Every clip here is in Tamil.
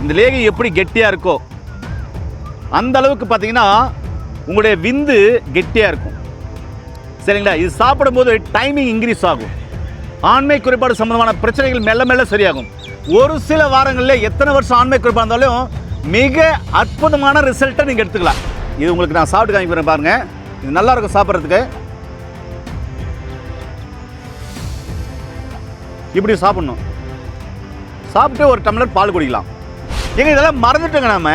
இந்த லேகியம் எப்படி கெட்டியாக இருக்கோ அந்த அளவுக்கு பார்த்தீங்கன்னா உங்களுடைய விந்து கெட்டியாக இருக்கும். சரிங்களா? இது சாப்பிடும்போது டைமிங் இன்க்ரீஸ் ஆகும். ஆண்மை குறைபாடு சம்பந்தமான பிரச்சனைகள் மெல்ல மெல்ல சரியாகும். ஒரு சில வாரங்களில் எத்தனை வருஷம் ஆண்மை குறைபாடு இருந்தாலும் மிக அற்புதமான ரிசல்ட்டை நீங்கள் எடுத்துக்கலாம். இது உங்களுக்கு நான் சாப்பிட்டு காமிக்கிறேன் பாருங்க. இது நல்லா இருக்கும் சாப்பிட்றதுக்கு. இப்படி சாப்பிடணும். சாப்பிட்டு ஒரு டம்ளர் பால் குடிக்கலாம். எங்க இதெல்லாம் மறந்துட்டோங்க நாம.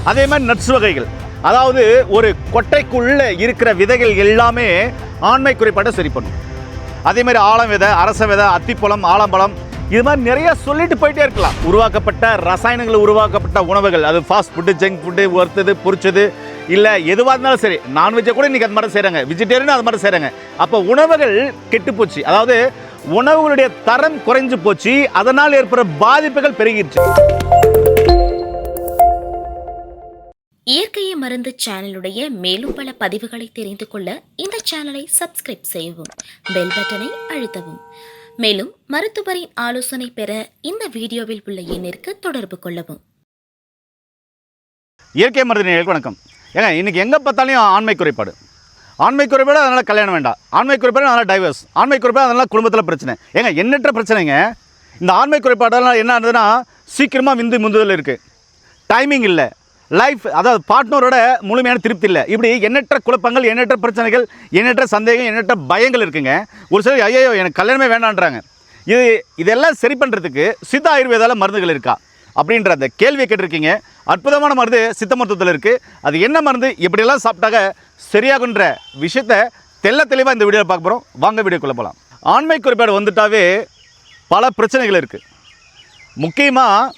அதே மாதிரி நட்ஸ் வகைகள், அதாவது ஒரு கொட்டைக்குள்ள இருக்கிற விதைகள் எல்லாமே ஆண்மை குறைபாட்டை சரி பண்ணும். அதே மாதிரி ஆலம் விதை, அரச விதை, அத்திப்பழம், ஆலம்பழம், இது மாதிரி நிறைய சொல்லிட்டு போயிட்டே இருக்கலாம். உருவாக்கப்பட்ட ரசாயனங்கள் உருவாக்கப்பட்ட உணவுகள், அது ஃபாஸ்ட் ஃபுட்டு, ஜங்க் ஃபுட்டு, வறுத்தது, பொரிச்சது, இல்லை எதுவாக இருந்தாலும் சரி. நான்வெஜ்ஜை கூட இன்றைக்கி அது மாதிரி செய்கிறாங்க, வெஜிடேரியனும் அது மாதிரி செய்கிறாங்க. அப்போ உணவுகள் கெட்டு போச்சு, அதாவது உணவுகளுடைய தரம் குறைஞ்சு போச்சு. அதனால் ஏற்படுற பாதிப்புகள் பெருகிடுச்சு. இயற்கையை மருந்து சேனலுடைய மேலும் பல பதிவுகளை தெரிந்து கொள்ள இந்த சேனலை சப்ஸ்கிரைப் செய்யவும், பெல் பட்டனை அழுத்தவும். மேலும் மருத்துவரின் ஆலோசனை பெற இந்த வீடியோவில் உள்ள எண்ணிற்கு தொடர்பு கொள்ளவும். இயற்கை மருந்து நேயர்களுக்கு வணக்கம். ஏங்க இன்னைக்கு எங்கே பார்த்தாலும் ஆண்மை குறைபாடு, ஆண்மை குறைபாடு, அதனால் கல்யாணம் வேண்டாம், ஆண்மை குறைபாடு அதனால் டைவர்ஸ், ஆண்மை குறைபாடு அதனால் குடும்பத்தில் பிரச்சனை. ஏங்க எண்ணற்ற பிரச்சனைங்க. இந்த ஆண்மை குறைபாடெல்லாம் என்ன ஆகுதுன்னா சீக்கிரமாக விந்து முந்துதல் இருக்குது, டைமிங் இல்லை, லைஃப் அதாவது பார்ட்னரோட முழுமையான திருப்தி இல்லை. இப்படி எண்ணற்ற குழப்பங்கள், எண்ணற்ற பிரச்சனைகள், எண்ணற்ற சந்தேகம், எண்ணற்ற பயங்கள் இருக்குங்க. ஒரு சிலர் ஐயோ எனக்கு கல்யாணமே வேண்டான்றாங்க. இதெல்லாம் சரி பண்ணுறதுக்கு சித்த ஆயுர்வேதாவில் மருந்துகள் இருக்கா அப்படின்ற அந்த கேள்வியை கேட்டிருக்கீங்க. அற்புதமான மருந்து சித்த மருத்துவத்தில் இருக்குது. அது என்ன மருந்து, எப்படியெல்லாம் சாப்பிட்டாக சரியாகுன்ற விஷயத்தை தெளிவாக இந்த வீடியோவில் பார்க்க போகிறோம். வாங்க வீடியோக்குள்ளே போகலாம். ஆண்மை குறைபாடு வந்துட்டாவே பல பிரச்சனைகள் இருக்குது. முக்கியமாக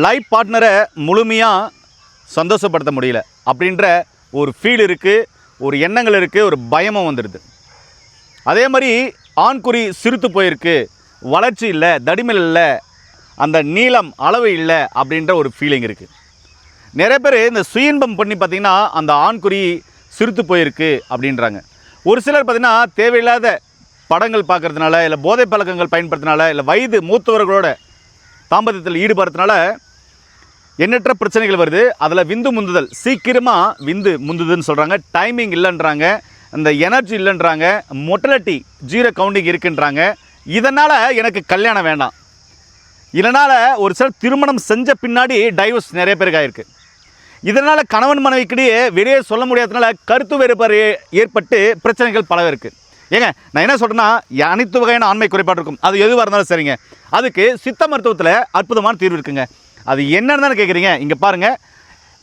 லைஃப் பார்ட்னரை முழுமையாக சந்தோஷப்படுத்த முடியல அப்படின்ற ஒரு ஃபீல் இருக்குது, ஒரு எண்ணங்கள் இருக்குது, ஒரு பயமும் வந்துடுது. அதே மாதிரி ஆண்குறி சிறுத்து போயிருக்கு, வளர்ச்சி இல்லை, தடிமல் இல்லை, அந்த நீளம் அளவு இல்லை அப்படின்ற ஒரு ஃபீலிங் இருக்குது. நிறைய பேர் இந்த சுயின்பம் பண்ணி பார்த்திங்கன்னா அந்த ஆண்குறி சிறுத்து போயிருக்கு அப்படின்றாங்க. ஒரு சிலர் பார்த்திங்கன்னா தேவையில்லாத படங்கள் பார்க்குறதுனால, இல்லை போதை பழக்கங்கள் பயன்படுத்தினால, இல்லை வயது மூத்தவர்களோட தாம்பத்தியத்தில் ஈடுபடுறதுனால எண்ணற்ற பிரச்சனைகள் வருது. அதில் விந்து முந்துதல், சீக்கிரமாக விந்து முந்துதுன்னு சொல்கிறாங்க, டைமிங் இல்லைன்றாங்க, அந்த எனர்ஜி இல்லைன்றாங்க, மொட்டலிட்டி ஜீரோ கவுண்டிங் இருக்குன்றாங்க. இதனால் எனக்கு கல்யாணம் வேண்டாம், இதனால் ஒரு சிலர் திருமணம் செஞ்ச பின்னாடி டைவர்ஸ் நிறைய பேருக்கு ஆயிருக்கு. இதனால் கணவன் மனைவிக்கிடையே வெளியே சொல்ல முடியாததுனால கருத்து வேறுபாடு ஏற்பட்டு பிரச்சனைகள் பல இருக்குது. ஏங்க நான் என்ன சொல்கிறேன்னா, அனைத்து வகையான ஆண்மை குறைபாடு இருக்கும், அது எதுவாக இருந்தாலும் சரிங்க. அதுக்கு சித்த மருத்துவத்தில் அற்புதமான தீர்வு இருக்குங்க. அது என்னன்னு தானே கேட்குறீங்க. இங்கே பாருங்கள்,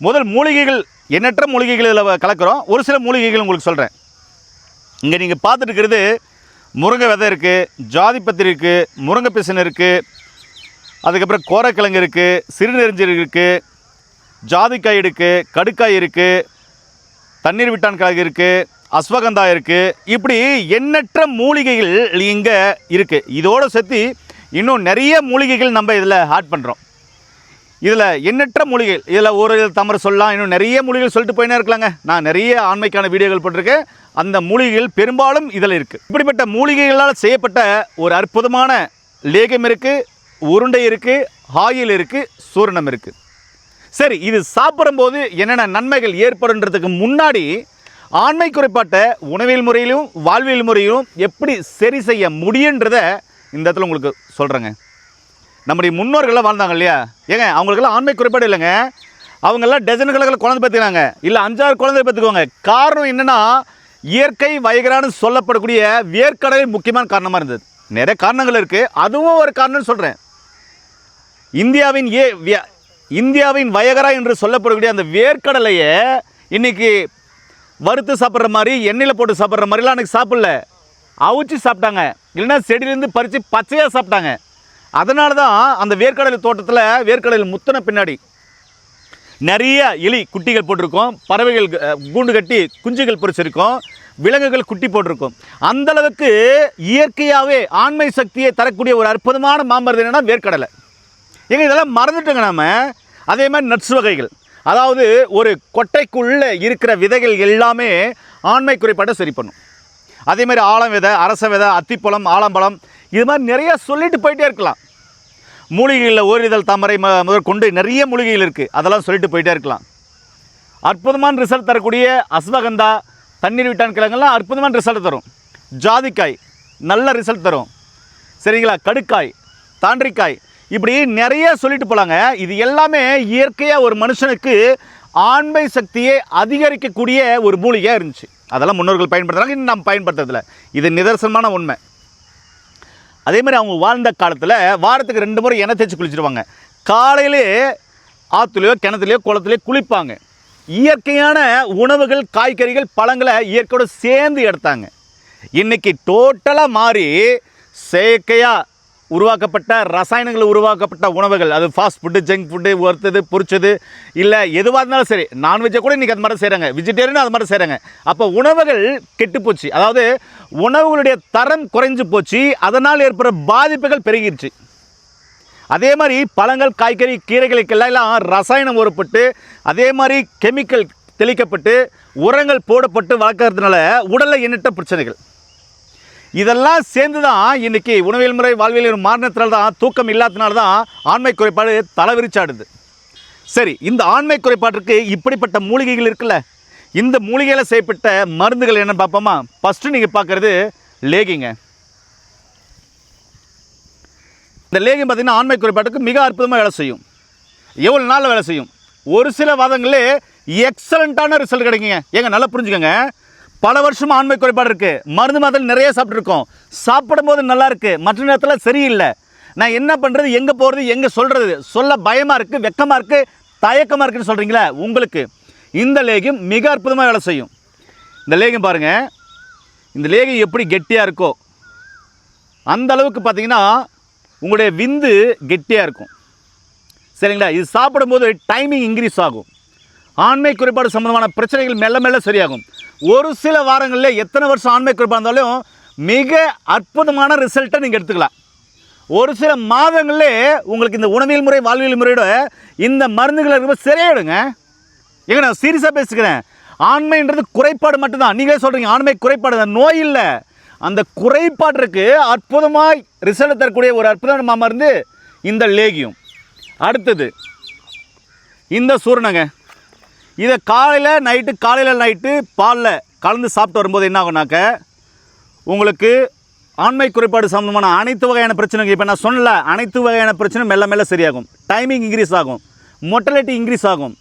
முதல் மூலிகைகள், எண்ணற்ற மூலிகைகள் இதில் கலக்கிறோம். ஒரு சில மூலிகைகள் உங்களுக்கு சொல்கிறேன். இங்கே நீங்கள் பார்த்துட்டு இருக்கிறது முருங்கை விதை இருக்குது, ஜாதிப்பத்திரி இருக்குது, முருங்கை பிசன் இருக்குது, அதுக்கப்புறம் கோரக்கிழங்கு இருக்குது, சிறுநெருஞ்சீரகம் இருக்குது, ஜாதிக்காய் இருக்குது, கடுக்காய் இருக்குது, தண்ணீர் விட்டான் கிழங்கு இருக்குது, அஸ்வகந்தா இருக்குது. இப்படி எண்ணற்ற மூலிகைகள் இங்கே இருக்குது. இதோடு சேர்த்து இன்னும் நிறைய மூலிகைகள் நம்ம இதில் ஆட் பண்ணுறோம். இதில் எண்ணற்ற மூலிகைகள், இதில் ஒரு தமரை சொல்லலாம், இன்னும் நிறைய மூலிகைகள் சொல்லிட்டு போயினே இருக்கலாங்க. நான் நிறைய ஆண்மைக்கான வீடியோகள் போட்டிருக்கேன். அந்த மூலிகைகள் பெரும்பாலும் இதில் இருக்குது. இப்படிப்பட்ட மூலிகைகளால் செய்யப்பட்ட ஒரு அற்புதமான லேகம் இருக்குது, உருண்டை இருக்குது, ஆயில் இருக்குது, சூரணம் இருக்குது. சரி, இது சாப்பிடும்போது என்னென்ன நன்மைகள் ஏற்படுன்றதுக்கு முன்னாடி ஆண்மை குறைபாட்டை உணவியல் முறையிலும் வாழ்வியல் முறையிலும் எப்படி சரி செய்ய முடியுன்றதை இந்த இடத்துல உங்களுக்கு சொல்கிறேங்க. நம்முடைய முன்னோர்கள்லாம் வாழ்ந்தாங்க இல்லையா, ஏங்க அவங்களுக்கெல்லாம் ஆண்மை குறைபாடு இல்லைங்க. அவங்கெல்லாம் டஜன் கணக்கில் குழந்தை பெற்றுக்கிறாங்க, இல்லை 5-6 குழந்தை பெற்றுக்குவாங்க. காரணம் என்னென்னா, இயற்கை வயகரான்னு சொல்லப்படக்கூடிய வேர்க்கடலை முக்கியமான காரணமாக இருந்தது. நிறைய காரணங்கள் இருக்குது, அதுவும் ஒரு காரணம்னு சொல்கிறேன். இந்தியாவின் வயகரா என்று சொல்லப்படக்கூடிய அந்த வேர்க்கடலையை இன்றைக்கி வறுத்து சாப்பிட்ற மாதிரி, எண்ணெயில் போட்டு சாப்பிட்ற மாதிரிலாம் அன்றைக்கி சாப்பிடல, அவிச்சு சாப்பிட்டாங்க, இல்லைன்னா செடியிலேருந்து பறித்து பச்சையாக சாப்பிட்டாங்க. அதனால தான் அந்த வேர்க்கடலை தோட்டத்தில் வேர்க்கடலையில் முத்தின பின்னாடி நிறைய எலி குட்டிகள் போட்டிருக்கோம், பறவைகள் கூண்டு கட்டி குஞ்சுகள் பொறிச்சிருக்கோம், விலங்குகள் குட்டி போட்டிருக்கோம். அந்தளவுக்கு இயற்கையாகவே ஆண்மை சக்தியை தரக்கூடிய ஒரு அற்புதமான மாமருந்து என்னென்னா வேர்க்கடலை. எங்க இதெல்லாம் மறந்துட்டோங்க நாம. அதே மாதிரி நட்ஸ் வகைகள், அதாவது ஒரு கொட்டைக்குள்ளே இருக்கிற விதைகள் எல்லாமே ஆண்மை குறைபாட்டை சரி பண்ணும். அதே மாதிரி ஆலம் விதை, அரச விதை, அத்திப்பழம், ஆலம்பழம், இது மாதிரி நிறைய சொல்லிட்டு போயிட்டே இருக்கலாம். மூலிகைகளில் ஓரிதழ் தாமரை முதற்கொண்டு நிறைய மூலிகைகள் இருக்குது, அதெல்லாம் சொல்லிட்டு போயிட்டே இருக்கலாம். அற்புதமான ரிசல்ட் தரக்கூடிய அஸ்வகந்தா, தண்ணீர் விட்டான் கிழங்கெல்லாம் அற்புதமான ரிசல்ட் தரும். ஜாதிக்காய் நல்ல ரிசல்ட் தரும். சரிங்களா? கடுக்காய், தாண்டிக்காய், இப்படி நிறைய சொல்லிட்டு போகலாங்க. இது எல்லாமே இயற்கையாக ஒரு மனுஷனுக்கு ஆண்மை சக்தியை அதிகரிக்கக்கூடிய ஒரு மூலிகையாக இருந்துச்சு. அதெல்லாம் முன்னோர்கள் பயன்படுத்துகிறாங்க, இன்னும் நம்ம பயன்படுத்துறதில்ல. இது நிதர்சனமான உண்மை. அதே மாதிரி அவங்க வாழ்ந்த காலத்தில் வாரத்துக்கு 2 முறை எண்ணெய் தேய்ச்சி குளிச்சுடுவாங்க. காலையிலே ஆற்றுலையோ கிணத்துலையோ குளத்துலையோ குளிப்பாங்க. இயற்கையான உணவுகள், காய்கறிகள், பழங்களை இயற்கையோடு சேர்ந்து எடுத்தாங்க. இன்றைக்கி டோட்டலாக மாறி செயற்கையாக உருவாக்கப்பட்ட ரசாயனங்கள் உருவாக்கப்பட்ட உணவுகள், அது ஃபாஸ்ட் ஃபுட்டு, ஜங்க் ஃபுட்டு, வறுத்தது, பொரிச்சது, இல்லை எதுவாக இருந்தாலும் சரி. நான்வெஜ்ஜை கூட இன்றைக்கி அது மாதிரி செய்கிறாங்க, வெஜிடேரியனும் அது மாதிரி செய்கிறாங்க. அப்போ உணவுகள் கெட்டுப்போச்சு, அதாவது உணவுகளுடைய தரம் குறைஞ்சி போச்சு, அதனால் ஏற்படுற பாதிப்புகள் பெருகிடுச்சு. அதே மாதிரி பழங்கள், காய்கறி, கீரைகளுக்கெல்லாம் ரசாயனம் உரப்பட்டு, அதே மாதிரி கெமிக்கல் தெளிக்கப்பட்டு, உரங்கள் போடப்பட்டு வளர்க்கறதுனால உடலில் எண்ணற்ற பிரச்சனைகள். இதெல்லாம் சேர்ந்து தான் இன்றைக்கி உணவியல் முறை, வாழ்வியல் மாறினத்தினால தான், தூக்கம் இல்லாதனால தான் ஆண்மை குறைபாடு தலைவிரிச்சாடுது. சரி, இந்த ஆண்மை குறைபாட்டிற்கு இப்படிப்பட்ட மூலிகைகள் இருக்குல்ல, இந்த மூலிகையில் செய்யப்பட்ட மருந்துகள் என்னன்னு பார்ப்போமா? ஃபஸ்ட்டு நீங்கள் பார்க்குறது லேகிங்க. இந்த லேகியம் பார்த்திங்கன்னா ஆண்மை குறைபாட்டுக்கு மிக அற்புதமாக வேலை செய்யும். எவ்வளோ நாளில் வேலை செய்யும்? ஒரு சில வாதங்களே எக்ஸலண்ட்டான ரிசல்ட் கிடைக்குங்க. ஏங்க நல்லா புரிஞ்சுக்கோங்க, பல வருஷமாக ஆண்மை குறைபாடு இருக்குது, மருந்து மாதம் நிறைய சாப்பிட்ருக்கோம், சாப்பிடும்போது நல்லா இருக்குது, மற்ற நேரத்தில் சரியில்லை. நான் என்ன பண்ணுறது, எங்கே போகிறது, எங்கே சொல்கிறது, சொல்ல பயமாக இருக்குது, வெக்கமாக இருக்குது, தயக்கமாக இருக்குதுன்னு சொல்கிறீங்களா? உங்களுக்கு இந்த லேகியம் மிக அற்புதமாக வேலை செய்யும். இந்த லேகியம் பாருங்கள், இந்த லேகியம் எப்படி கெட்டியாக இருக்கோ அந்த அளவுக்கு பார்த்திங்கன்னா உங்களுடைய விந்து கெட்டியாக இருக்கும். சரிங்களா? இது சாப்பிடும்போது டைமிங் இன்க்ரீஸ் ஆகும். ஆண்மை குறைபாடு சம்பந்தமான பிரச்சனைகள் மெல்ல மெல்ல சரியாகும். ஒரு சில வாரங்களில் எத்தனை வருஷம் ஆண்மை குறைபாடு இருந்தாலும் மிக அற்புதமான ரிசல்ட்டை நீங்கள் எடுத்துக்கலாம். ஒரு சில மாதங்களே உங்களுக்கு இந்த உணவியல் முறை, வாழ்வியல் முறையோட இந்த மருந்துகள் இருக்கும்போது சரியாயிடுங்க. ஏங்க நான் சீரியஸாக பேசிக்கிறேன். ஆண்மைன்றது குறைபாடு மட்டும்தான். நீங்களே சொல்கிறீங்க ஆண்மை குறைபாடு, நோய் இல்லை. அந்த குறைபாட்டிற்கு அற்புதமாக ரிசல்ட் தரக்கூடிய ஒரு அற்புதமான மருந்து இந்த லேகியம். அடுத்தது இந்த சூரணங்க. இதை காலையில் நைட்டு பாலில் கலந்து சாப்பிட்டு வரும்போது என்ன ஆகுனாக்க உங்களுக்கு ஆண்மை குறைபாடு சம்மந்தமான அனைத்து வகையான பிரச்சனைகள், இப்போ நான் சொன்னல, அனைத்து வகையான பிரச்சனை மெல்ல மெல்ல சரியாகும். டைமிங் இன்க்ரீஸ் ஆகும், மொட்டலிட்டி இன்க்ரீஸ் ஆகும்.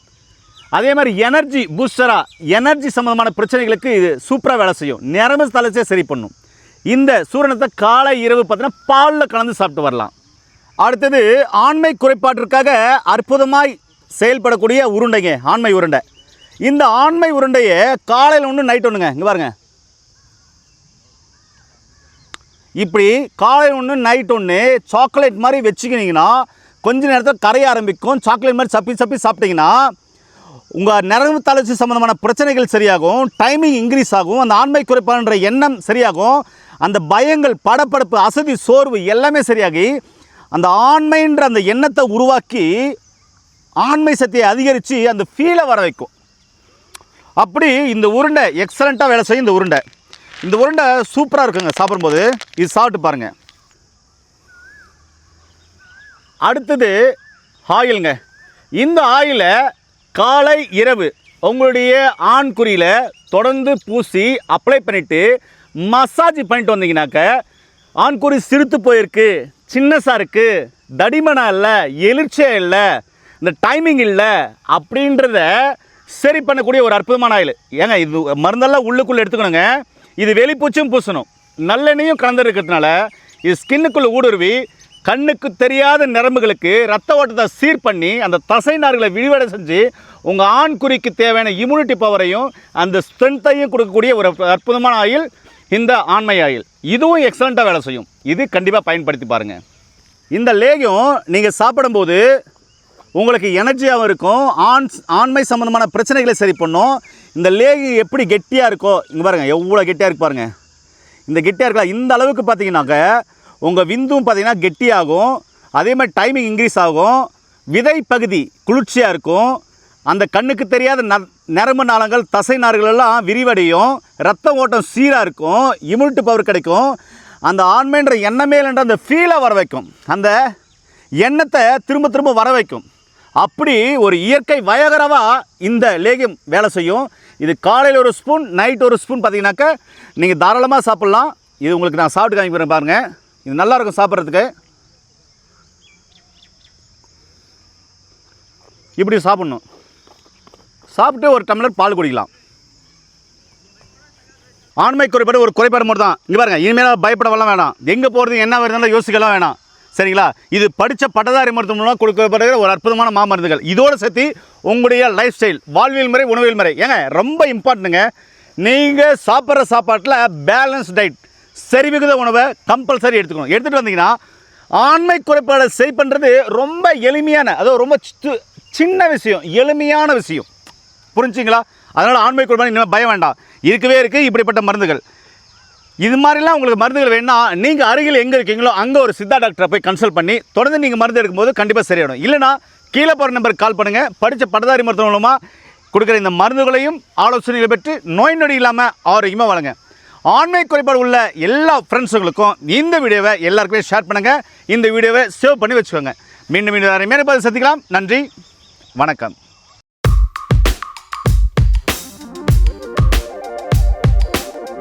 அதே மாதிரி எனர்ஜி பூஸ்டராக, எனர்ஜி சம்மந்தமான பிரச்சனைகளுக்கு இது சூப்பராக வேலை செய்யும். நரம்பு தளர்ச்சியை சரி பண்ணும். இந்த சூரணத்தை காலை இரவு பார்த்தீங்கன்னா பாலில் கலந்து சாப்பிட்டு வரலாம். அடுத்தது ஆண்மை குறைபாட்டிற்காக அற்புதமாய் செயல்படக்கூடிய உருண்டைங்க, ஆண்மை உருண்டை. இந்த ஆண்மை உருண்டையை காலையில் ஒன்று நைட் ஒன்றுங்க. இங்கே பாருங்கள், இப்படி காலையில் ஒன்று நைட் ஒன்று சாக்லேட் மாதிரி வச்சுக்கினீங்கன்னா கொஞ்ச நேரத்தில் கரைய ஆரம்பிக்கும். சாக்லேட் மாதிரி சப்பி சாப்பிட்டீங்கன்னா உங்கள் நரம்பு தளர்ச்சி சம்மந்தமான பிரச்சனைகள் சரியாகும், டைமிங் இன்க்ரீஸ் ஆகும், அந்த ஆண்மை குறைபாடுன்ற எண்ணம் சரியாகும், அந்த பயங்கள், படப்படப்பு, அசதி, சோர்வு எல்லாமே சரியாகி அந்த ஆண்மைன்ற அந்த எண்ணத்தை உருவாக்கி ஆண்மை சக்தியை அதிகரித்து அந்த ஃபீலை வர வைக்கும். அப்படி இந்த உருண்டை எக்ஸலண்ட்டாக வேலை செய்யும். இந்த உருண்டை சூப்பராக இருக்குங்க சாப்பிடும்போது. இது சாப்பிட்டு பாருங்கள். அடுத்தது ஆயிலுங்க. இந்த ஆயிலை காலை இரவு உங்களுடைய ஆண் குறியில் தொடர்ந்து பூசி அப்ளை பண்ணிவிட்டு மசாஜ் பண்ணிட்டு வந்தீங்கன்னாக்க ஆண்குறி சிறுத்து போயிருக்கு, சின்னஸாக இருக்குது, தடிமனாக இல்லை, எழுச்சியாக இல்லை, இந்த டைமிங் இல்லை அப்படின்றத சரி பண்ணக்கூடிய ஒரு அற்புதமான ஆயில். ஏங்க இது மருந்தெல்லாம் உள்ளுக்குள்ளே எடுத்துக்கணுங்க. இது வெளிப்பூச்சும் பூசணும், நல்லெண்ணையும் கலந்து இருக்கிறதுனால இது ஸ்கின்னுக்குள்ளே ஊடுருவி கண்ணுக்கு தெரியாத நரம்புகளுக்கு ரத்த ஓட்டத்தை சீர் பண்ணி அந்த தசை நார்களை விரிவடை செஞ்சு உங்கள் ஆண்குறிக்கு தேவையான இம்யூனிட்டி பவரையும் அந்த ஸ்ட்ரென்த்தையும் கொடுக்கக்கூடிய ஒரு அற்புதமான ஆயில் இந்த ஆண்மை ஆயில். இதுவும் எக்ஸலண்ட்டாக வேலை செய்யும். இது கண்டிப்பாக பயன்படுத்தி பாருங்கள். இந்த லேகியம் நீங்கள் சாப்பிடும்போது உங்களுக்கு எனர்ஜியாகவும் இருக்கும், ஆண்மை சம்மந்தமான பிரச்சனைகளை சரி பண்ணும். இந்த லேகியம் எப்படி கெட்டியாக இருக்கோ இங்கே பாருங்கள், எவ்வளோ கெட்டியாக இருக்கு பாருங்கள். இந்த கெட்டியாக இருக்கலாம் இந்த அளவுக்கு பார்த்தீங்கன்னாக்க உங்கள் விந்தும் பார்த்தீங்கன்னா கெட்டியாகும். அதே மாதிரி டைமிங் இன்க்ரீஸ் ஆகும், விதை பகுதி குளிர்ச்சியாக இருக்கும், அந்த கண்ணுக்கு தெரியாத நரம்பு நாளங்கள், தசை நார்கள் எல்லாம் விரிவடையும், ரத்த ஓட்டம் சீராக இருக்கும், இம்யூனிட்டி பவர் கிடைக்கும், அந்த ஆண்மைன்ற எண்ணமே இல்லைன்ற அந்த ஃபீலை வர வைக்கும். அந்த எண்ணத்தை திரும்ப திரும்ப வர வைக்கும். அப்படி ஒரு இயற்கை வயகரவாக இந்த லேகியம் வேலை செய்யும். இது காலையில் ஒரு ஸ்பூன், நைட் ஒரு ஸ்பூன் பார்த்தீங்கன்னாக்கா நீங்கள் தாராளமாக சாப்பிட்லாம். இது உங்களுக்கு நான் சாப்பிட்டு காமிக்கிறேன் பாருங்கள். இது நல்லாயிருக்கும் சாப்பிட்றதுக்கு. இப்படி சாப்பிட்ணும். சாப்பிட்டு ஒரு டம்ளர் பால் குடிக்கலாம். ஆண்மை குறைபாடு ஒரு குறைபாடு மட்டும் தான். இங்கே பாருங்கள், இனிமேல் பயப்படவெல்லாம் வேணாம். எங்கே போகிறது என்ன வருதுன்னு யோசிக்கலாம் வேணாம். சரிங்களா? இது படித்த பட்டதாரி மருத்துவம் கொடுக்கப்படுகிற ஒரு அற்புதமான மாமருந்துகள். இதோடு சேர்த்து உங்களுடைய லைஃப் ஸ்டைல், வாழ்வியல் முறை, உணவியல் முறை ஏங்க ரொம்ப இம்பார்ட்டன்ட்டுங்க. நீங்கள் சாப்பிட்ற சாப்பாட்டில் பேலன்ஸ் டயட், சரிவிகித உணவை கம்பல்சரி எடுத்துக்கணும். எடுத்துகிட்டு வந்தீங்கன்னா ஆண்மை குறைபாடை சரி பண்ணுறது ரொம்ப எளிமையான, அதாவது ரொம்ப சின்ன விஷயம், எளிமையான விஷயம். புரிஞ்சுங்களா? அதனால் ஆண்மை குறைபாடு இனிமேல் பயம் வேண்டாம். இருக்கவே இருக்குது இப்படிப்பட்ட மருந்துகள். இது மாதிரிலாம் உங்களுக்கு மருந்துகள் வேணும்னா நீங்கள் அருகில் எங்கே இருக்கீங்களோ அங்கே ஒரு சித்தா டாக்டரை போய் கன்சல்ட் பண்ணி தொடர்ந்து நீங்கள் மருந்து எடுக்கும்போது கண்டிப்பாக சரியாயிடும். இல்லைனா கீழே போகிற நம்பருக்கு கால் பண்ணுங்கள். படித்த பட்டதாரி மருத்துவம் மூலமாக கொடுக்குற இந்த மருந்துகளையும் ஆலோசனைகளை பெற்று நோய் நொடி இல்லாமல் ஆரோக்கியமாக வழங்க. ஆண்மை குறைபாடு உள்ள எல்லா ஃப்ரெண்ட்ஸுங்களுக்கும் இந்த வீடியோவை எல்லாருக்குமே ஷேர் பண்ணுங்கள். இந்த வீடியோவை சேவ் பண்ணி வச்சுக்கோங்க. மீண்டும் வேறு மேலே சந்திக்கலாம். நன்றி, வணக்கம்.